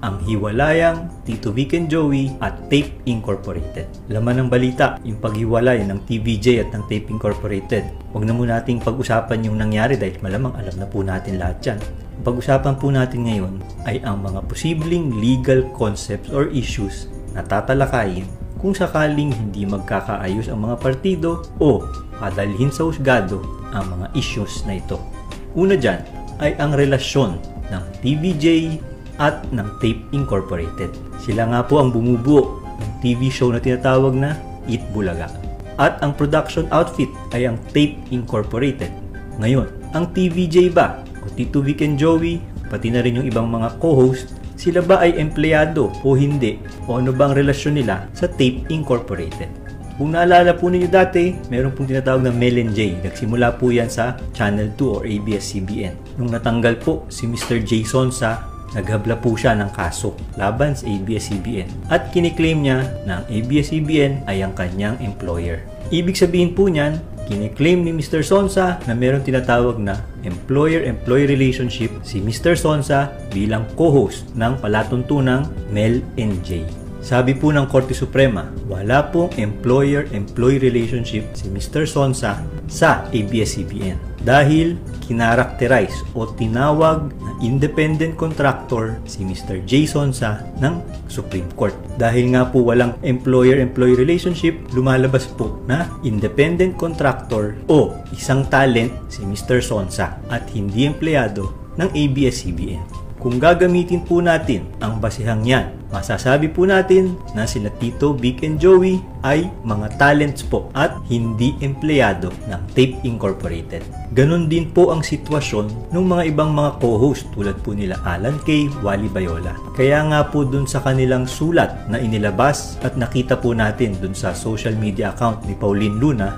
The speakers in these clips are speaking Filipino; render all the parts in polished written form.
ang hiwalayang Tito Vic and Joey at Tape Incorporated. Laman ng balita, yung paghiwalay ng TVJ at ng Tape Incorporated. Huwag na muna nating pag-usapan yung nangyari dahil malamang alam na po natin lahat yan. Ang pag-usapan po natin ngayon ay ang mga posibleng legal concepts or issues na tatalakayin kung sakaling hindi magkakaayos ang mga partido o padalhin sa husgado ang mga issues na ito. Una dyan ay ang relasyon ng TVJ at ng Tape Incorporated. Sila nga po ang bumubuo ng TV show na tinatawag na Eat Bulaga. At ang production outfit ay ang Tape Incorporated. Ngayon, ang TVJ ba o Tito Vic and Joey, pati na rin yung ibang mga co-host, sila ba ay empleyado o hindi? O ano ba ang relasyon nila sa Tape Incorporated? Kung naalala po ninyo dati, meron pong tinatawag na Mel and Jay. Nagsimula po yan sa Channel 2 or ABS-CBN. Nung natanggal po si Mr. Jay Sonsa, naghabla po siya ng kaso laban sa ABS-CBN. At kiniklaim niya na ang ABS-CBN ay ang kanyang employer. Ibig sabihin po niyan, kiniklaim ni Mr. Sonsa na meron tinatawag na employer-employee relationship si Mr. Sonsa bilang co-host ng palatuntunang Mel and Jay. Sabi po ng Korte Suprema, wala pong employer-employee relationship si Mr. Sonsa sa ABS-CBN dahil kinarakterize o tinawag na independent contractor si Mr. Jay Sonsa ng Supreme Court. Dahil nga po walang employer-employee relationship, lumalabas po na independent contractor o isang talent si Mr. Sonsa at hindi empleyado ng ABS-CBN. Kung gagamitin po natin ang basihang yan, masasabi po natin na sila Tito Vic and Joey ay mga talents po at hindi empleyado ng Tape Incorporated. Ganon din po ang sitwasyon ng mga ibang mga co-host tulad po nila Alan Kay, Wally Bayola. Kaya nga po dun sa kanilang sulat na inilabas at nakita po natin dun sa social media account ni Pauline Luna,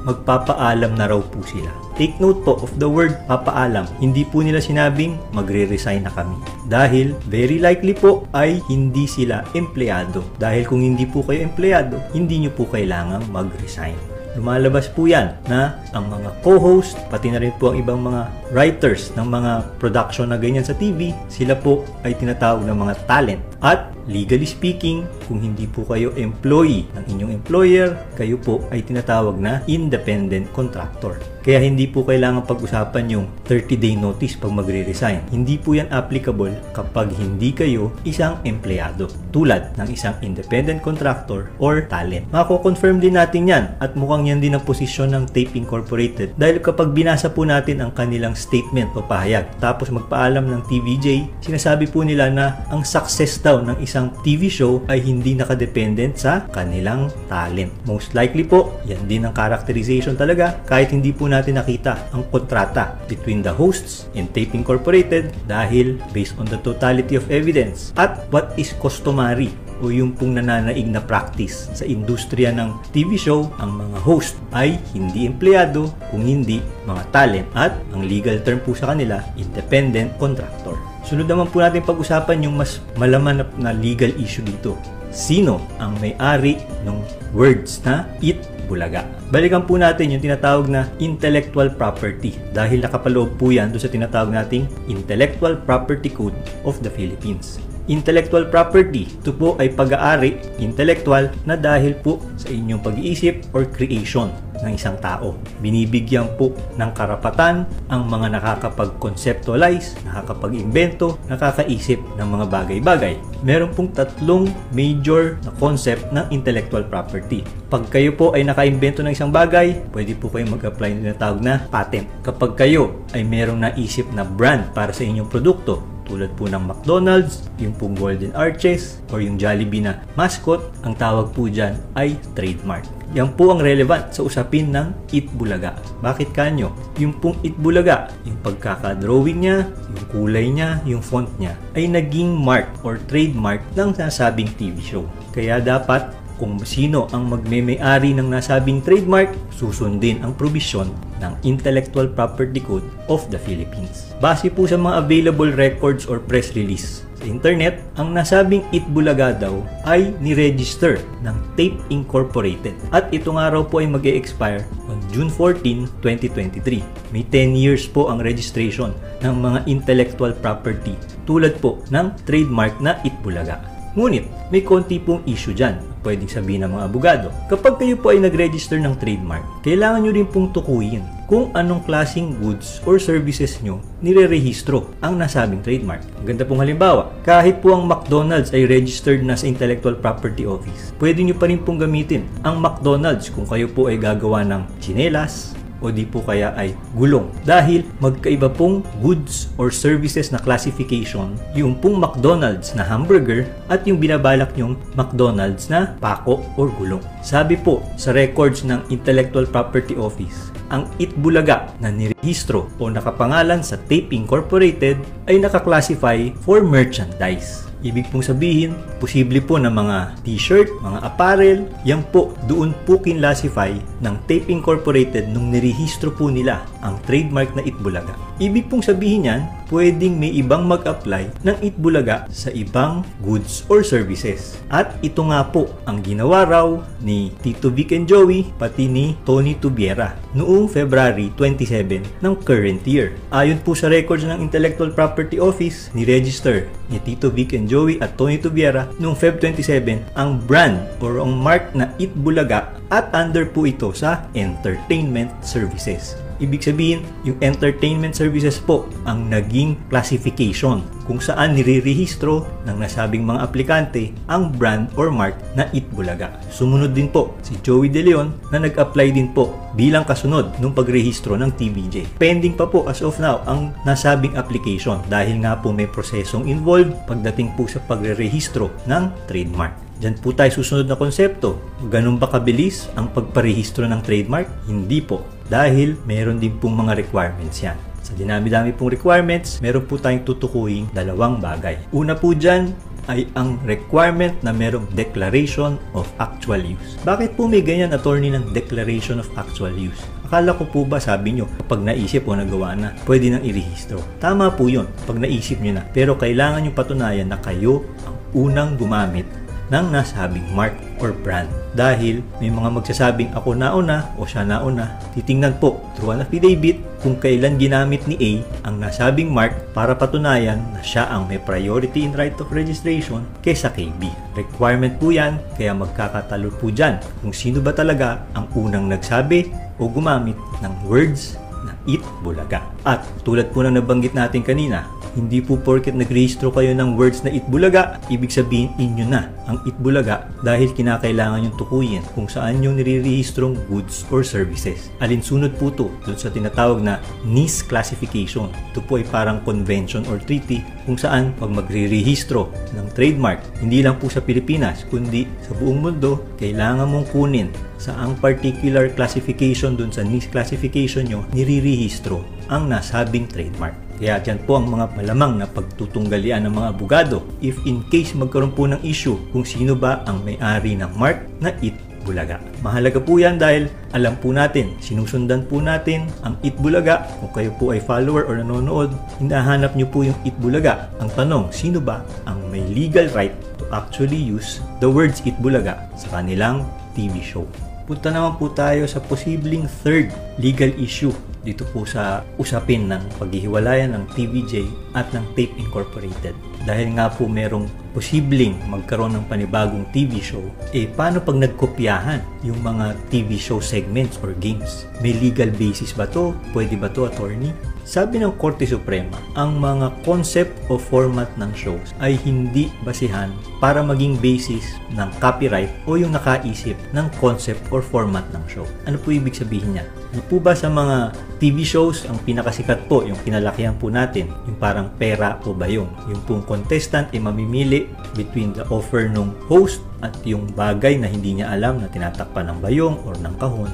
magpapaalam na raw po sila. Take note po of the word papaalam. Hindi po nila sinabing magre-resign na kami. Dahil very likely po ay hindi sila empleyado. Dahil kung hindi po kayo empleyado, hindi nyo po kailangang mag-resign. Lumalabas po yan na ang mga co-host, pati na rin po ang ibang mga writers ng mga production na ganyan sa TV, sila po ay tinatawag ng mga talent. At legally speaking, kung hindi po kayo employee ng inyong employer, kayo po ay tinatawag na independent contractor. Kaya hindi po kailangan pag-usapan yung 30-day notice pag magre-resign. Hindi po yan applicable kapag hindi kayo isang empleyado, tulad ng isang independent contractor or talent. Mako-confirm din natin yan at mukhang yan din ang posisyon ng Tape Incorporated dahil kapag binasa po natin ang kanilang statement o pahayag tapos magpaalam ng TVJ, sinasabi po nila na ang success daw ng isang TV show ay hindi nakadependent sa kanilang talent. Most likely po, yan din ang characterization talaga kahit hindi po natin nakita ang kontrata between the hosts and Tape Incorporated dahil based on the totality of evidence at what is customary o yung pong nananaig na practice sa industriya ng TV show, ang mga host ay hindi empleyado kung hindi mga talent at ang legal term po sa kanila, independent contractor. Sunod naman po natin pag-usapan yung mas malaman na legal issue dito. Sino ang may-ari ng words na Eat Bulaga? Balikan po natin yung tinatawag na intellectual property dahil nakapaloob po yan doon sa tinatawag nating Intellectual Property Code of the Philippines. Intellectual property, ito po ay pag-aari, intellectual, na dahil po sa inyong pag-iisip or creation ng isang tao. Binibigyan po ng karapatan ang mga nakakapag-conceptualize, nakakapag-imbento, nakakaisip ng mga bagay-bagay. Meron pong tatlong major na concept ng intellectual property. Pag kayo po ay nakaimbento ng isang bagay, pwede po kayong mag-apply ng tinatawag na patent. Kapag kayo ay merong naisip na brand para sa inyong produkto, tulad po ng McDonald's, yung pong Golden Arches, or yung Jollibee na mascot, ang tawag po dyan ay trademark. Yan po ang relevant sa usapin ng Eat Bulaga. Bakit kanyo? Yung pong Eat Bulaga, yung pagkakadrawing niya, yung kulay niya, yung font niya, ay naging mark or trademark ng nasabing TV show. Kaya dapat kung sino ang magme-may-ari ng nasabing trademark, susundin ang probisyon ng Intellectual Property Code of the Philippines. Base po sa mga available records or press release sa internet, ang nasabing Itbulaga daw ay ni-register ng Tape Incorporated. At ito nga raw po ay mag-e-expire on June 14, 2023. May 10 years po ang registration ng mga intellectual property tulad po ng trademark na Itbulaga. Ngunit, may konti pong issue dyan. Pwedeng sabihin ng mga abogado, kapag kayo po ay nag-register ng trademark, kailangan nyo rin pong tukuyin kung anong klaseng goods or services nyo nire-rehistro ang nasabing trademark. Ang ganda pong halimbawa, kahit po ang McDonald's ay registered na sa Intellectual Property Office, pwede nyo pa rin pong gamitin ang McDonald's kung kayo po ay gagawa ng tsinelas, o di po kaya ay gulong. Dahil magkaiba pong goods or services na classification yung pong McDonald's na hamburger at yung binabalak nyong McDonald's na pako or gulong. Sabi po sa records ng Intellectual Property Office, ang Itbulaga na nirehistro o nakapangalan sa Tape Incorporated ay nakaklasify for merchandise. Ibig pong sabihin, posible po na mga t-shirt, mga apparel, yan po doon po kinlasify ng Tape Incorporated nung nirehistro po nila ang trademark na Itbulaga. Ibig pong sabihin yan, pwedeng may ibang mag-apply ng Itbulaga sa ibang goods or services. At ito nga po ang ginawa raw ni Tito Vic and Joey pati ni Tony Tubiera noong February 27 ng current year. Ayon po sa records ng Intellectual Property Office, ni-register ni Tito Vic and Joey at Tony Tubiera noong Feb 27 ang brand or ang mark na Itbulaga at under po ito sa entertainment services. Ibig sabihin, yung entertainment services po ang naging classification kung saan nirerehistro ng nasabing mga aplikante ang brand or mark na Itbulaga. Sumunod din po si Joey De Leon na nag-apply din po bilang kasunod nung pagrehistro ng TVJ. Pending pa po as of now ang nasabing application dahil nga po may prosesong involved pagdating po sa pagrerehistro ng trademark. Diyan po tayo susunod na konsepto. Ganun ba kabilis ang pagparehistro ng trademark? Hindi po. Dahil meron din pong mga requirements yan. Sa dinami-dami pong requirements, meron po tayong tutukuing dalawang bagay. Una po dyan ay ang requirement na merong declaration of actual use. Bakit po may ganyan, attorney, ng declaration of actual use? Akala ko po ba, sabi nyo, kapag naisip o nagawa na, pwede nang irehistro. Tama po yun, pag naisip nyo na. Pero kailangan nyo patunayan na kayo ang unang gumamit ng nasabing mark or brand. Dahil may mga magsasabing ako nauna o siya nauna, titingnan po through an affidavit kung kailan ginamit ni A ang nasabing mark para patunayan na siya ang may priority in right of registration kaysa kay B. Requirement po yan, kaya magkakatalo po dyan kung sino ba talaga ang unang nagsabi o gumamit ng words na Itbulaga. At tulad po ng nabanggit natin kanina, hindi po porket nagrehistro kayo ng words na Itbulaga, ibig sabihin inyo na ang Itbulaga dahil kinakailangan yung tukuyin kung saan yung nire-rehistrong goods or services. Alinsunod po to doon sa tinatawag na NIS classification. Ito po ay parang convention or treaty kung saan pag magre-rehistro ng trademark, hindi lang po sa Pilipinas, kundi sa buong mundo, kailangan mong kunin sa ang particular classification doon sa NIS classification nyo, nire-rehistro ang nasabing trademark. Kaya dyan po ang mga malamang na pagtutunggalian ng mga abogado if in case magkaroon po ng issue kung sino ba ang may-ari ng mark na Itbulaga. Mahalaga po yan dahil alam po natin, sinusundan po natin ang Itbulaga. Kung kayo po ay follower or nanonood, hinahanap nyo po yung Itbulaga. Ang tanong, sino ba ang may legal right to actually use the words Itbulaga sa kanilang TV show? Punta naman po tayo sa posibleng third legal issue dito po sa usapin ng paghihiwalayan ng TVJ at ng Tape Incorporated. Dahil nga po merong posibleng magkaroon ng panibagong TV show, paano pag nagkopyahan yung mga TV show segments or games? May legal basis ba to? Pwede ba to, attorney? Sabi ng Korte Suprema, ang mga concept o format ng shows ay hindi basihan para maging basis ng copyright o yung nakaisip ng concept or format ng show. Ano po ibig sabihin niya? Ano po ba sa mga TV shows, ang pinakasikat po, yung kinalakihan po natin, yung parang pera po ba yun? Yung pong contestant ay mamimili between the offer ng host at yung bagay na hindi niya alam na tinatakpan ng bayong or ng kahon,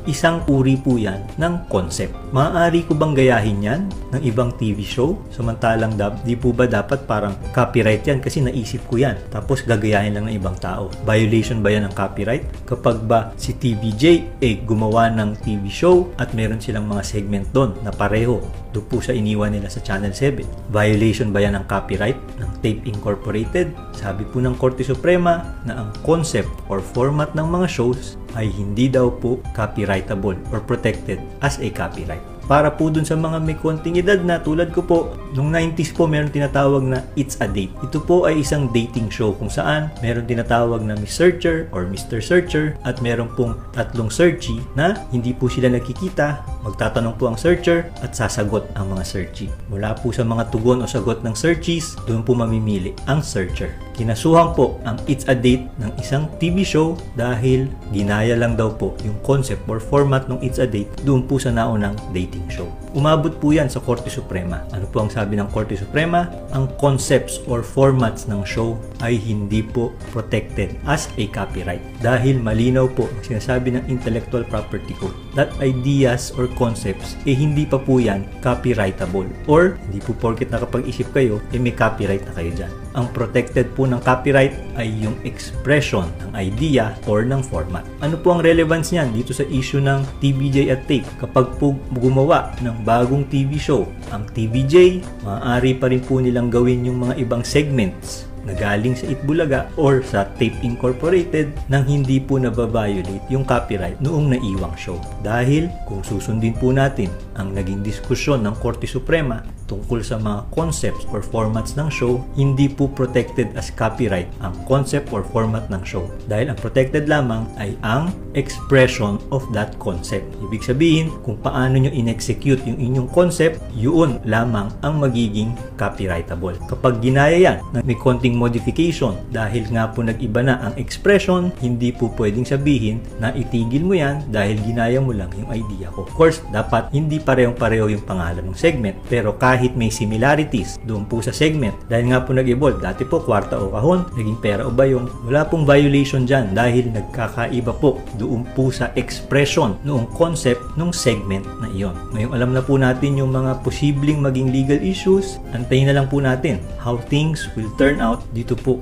isang uri po yan ng concept. Maaari ko bang gayahin yan ng ibang TV show? Samantalang di po ba dapat parang copyright yan kasi naisip ko yan tapos gagayahin lang ng ibang tao? Violation ba yan ng copyright? Kapag ba si TVJ gumawa ng TV show at meron silang mga segment doon na pareho doon po sa iniwan nila sa Channel 7, violation ba yan ng copyright ng Tape Incorporated? Sabi po ng Korte Suprema na ang concept or format ng mga shows ay hindi daw po copyrightable or protected as a copyright. Para po dun sa mga may konting edad na tulad ko po, nung 90s po meron tinatawag na It's a Date. Ito po ay isang dating show kung saan meron tinatawag na Miss Searcher or Mr. Searcher at meron pong tatlong searchee na hindi po sila nagkikita. Magtatanong po ang searcher at sasagot ang mga searchee. Mula po sa mga tugon o sagot ng searchies, doon po mamimili ang searcher. Kinasuhan po ang It's a Date ng isang TV show dahil ginaya lang daw po yung concept or format ng It's a Date doon po sa naunang dating show. Umabot po yan sa Korte Suprema. Ano po ang sabi ng Korte Suprema? Ang concepts or formats ng show ay hindi po protected as a copyright dahil malinaw po ang sinasabi ng Intellectual Property Code that ideas or concepts hindi pa po yan copyrightable or hindi po porket nakapag-isip kayo may copyright na kayo dyan. Ang protected po ng copyright ay yung expression ng idea or ng format. Ano po ang relevance niyan dito sa issue ng TVJ at Tape? Kapag po gumawa ng bagong TV show ang TVJ, maaari pa rin po nilang gawin yung mga ibang segments na galing sa Itbulaga or sa Tape Incorporated nang hindi po nababiolate yung copyright noong naiwang show. Dahil kung susundin po natin ang naging diskusyon ng Korte Suprema tungkol sa mga concepts or formats ng show, hindi po protected as copyright ang concept or format ng show. Dahil ang protected lamang ay ang expression of that concept. Ibig sabihin, kung paano nyo in-execute yung inyong concept, yun lamang ang magiging copyrightable. Kapag ginaya yan na may konting modification dahil nga po nag-iba na ang expression, hindi po pwedeng sabihin na itigil mo yan dahil ginaya mo lang yung idea ko. Of course, dapat hindi parehong-pareho yung pangalan ng segment, pero kahit may similarities doon po sa segment, dahil nga po nag-evolve, dati po kwarta o kahon, naging pera o bayong, wala pong violation dyan dahil nagkakaiba po doon po sa expression noong concept ng segment na iyon. Ngayong alam na po natin yung mga posibleng maging legal issues, antayin na lang po natin how things will turn out dito po